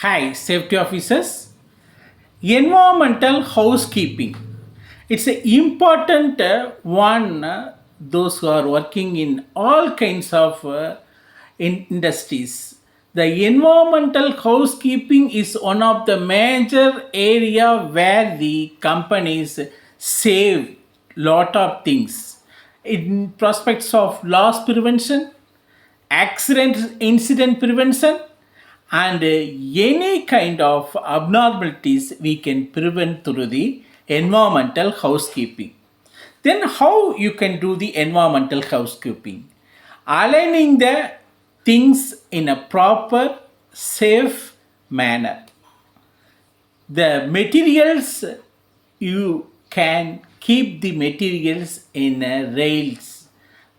Hi, safety officers. Environmental housekeeping. It's an important one. Those who are working in all kinds of industries. The environmental housekeeping is one of the major area where the companies save lot of things in prospects of loss prevention, accident incident prevention, and any kind of abnormalities we can prevent through the environmental housekeeping. Then how you can do the environmental housekeeping? Aligning the things in a proper safe manner. The materials, you can keep the materials in rails.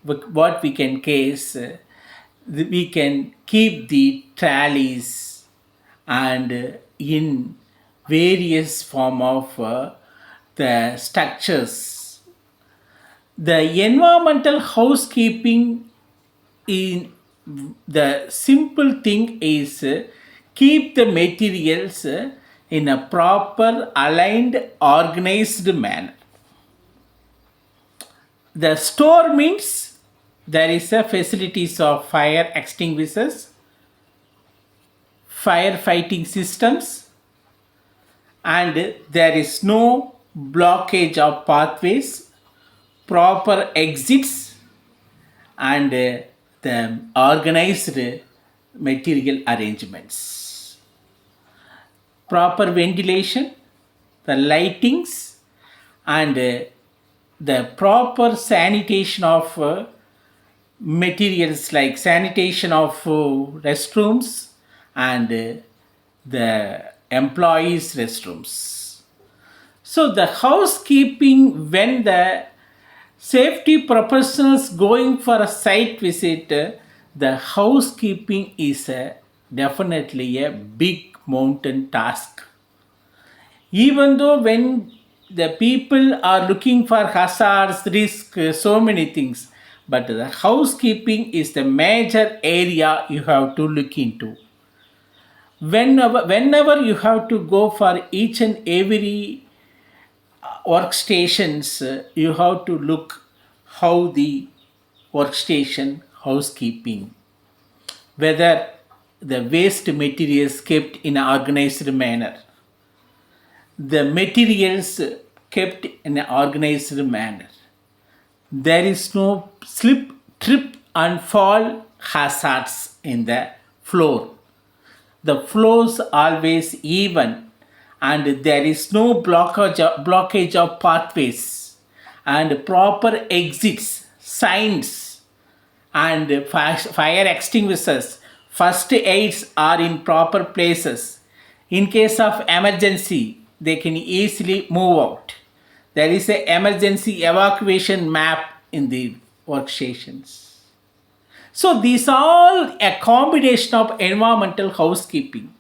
What we can case, we can keep the trolleys and in various form of the structures. The environmental housekeeping in the simple thing is keep the materials in a proper aligned organized manner. The store means there is a facilities of fire extinguishers, firefighting systems, and there is no blockage of pathways, proper exits, and the organized material arrangements, proper ventilation, the lightings, and the proper sanitation of materials like sanitation of restrooms and the employees' restrooms. So the housekeeping, when the safety professionals going for a site visit, the housekeeping is definitely a big mountain task. Even though when the people are looking for hazards, risk, so many things, but the housekeeping is the major area you have to look into. Whenever you have to go for each and every workstations, you have to look how the workstation housekeeping, whether the waste materials kept in an organized manner, the materials kept in an organized manner, there is no slip, trip, and fall hazards in the floor. The floors always even, and there is no blockage of pathways, and proper exits, signs, and fire extinguishers, first aids are in proper places. In case of emergency, they can easily move out. There is an emergency evacuation map in the workstations. So these all a combination of environmental housekeeping.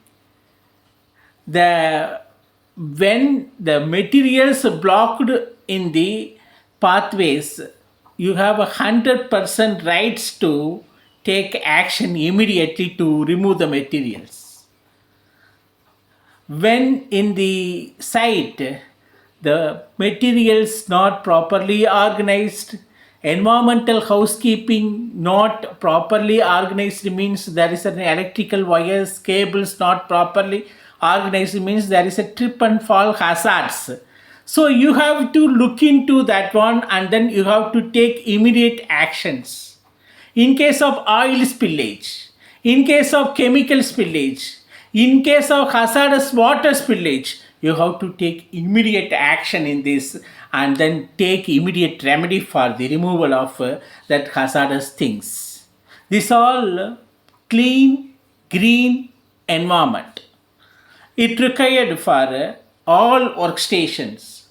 The when the materials blocked in the pathways, you have 100% rights to take action immediately to remove the materials. When in the site the materials not properly organized, environmental housekeeping not properly organized means there is an electrical wires, cables not properly organized means there is a trip and fall hazards. So you have to look into that one and then you have to take immediate actions. In case of oil spillage, in case of chemical spillage, in case of hazardous water spillage, you have to take immediate action in this and then take immediate remedy for the removal of that hazardous things. This all clean, green environment. It required for all workstations.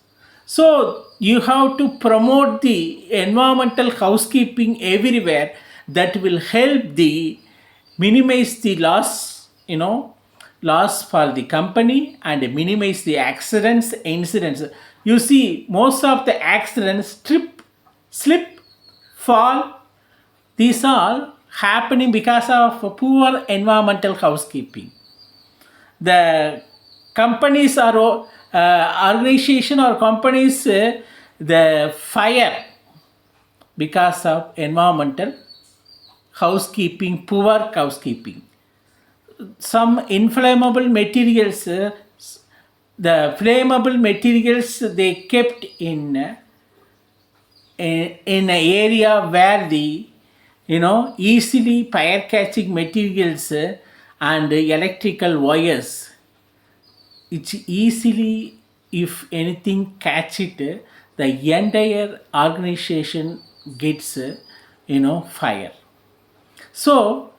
So you have to promote the environmental housekeeping everywhere that will help the minimize the loss, loss for the company and minimize the accidents, incidents. You see, most of the accidents, trip, slip, fall, these all happening because of poor environmental housekeeping. the companies or organization or companies the fire because of environmental housekeeping, poor housekeeping. Some inflammable materials, the flammable materials they kept in an area where the easily fire catching materials and electrical wires, it's easily, if anything catch it, the entire organization gets fire. So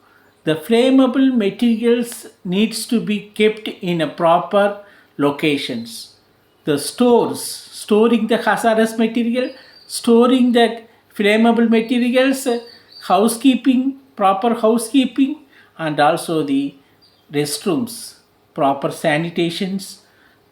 the flammable materials needs to be kept in a proper locations. The stores storing the hazardous material, storing the flammable materials, housekeeping, proper housekeeping, and also the restrooms, proper sanitations,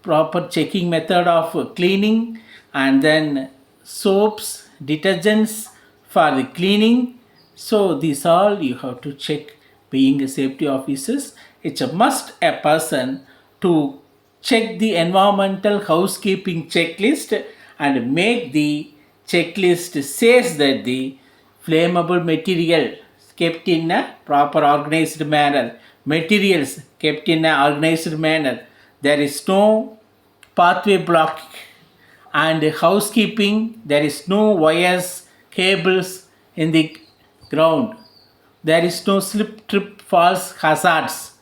proper checking method of cleaning, and then soaps, detergents for the cleaning. So these all you have to check. Being a safety officers, it's a must a person to check the environmental housekeeping checklist and make the checklist says that the flammable material kept in a proper organized manner, materials kept in an organized manner, there is no pathway block, and housekeeping there is no wires, cables in the ground, there is no slip, trip, falls hazards,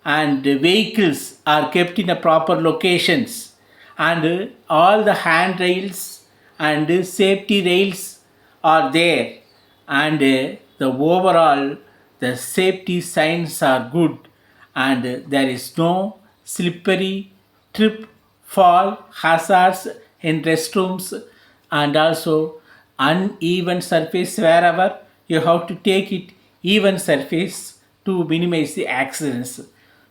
and vehicles are kept in a proper locations, and all the handrails and safety rails are there, and the overall the safety signs are good, and there is no slippery, trip, fall hazards in restrooms, and also uneven surface wherever you have to take it even surface to minimize the accidents.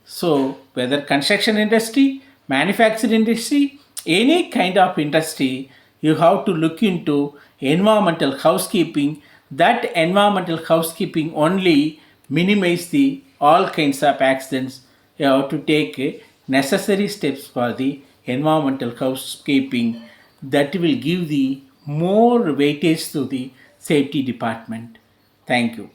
So whether construction industry, manufacturing industry, any kind of industry, you have to look into environmental housekeeping. That environmental housekeeping only minimize the all kinds of accidents. You have to take necessary steps for the environmental housekeeping, that will give the more weightage to the safety department. Thank you.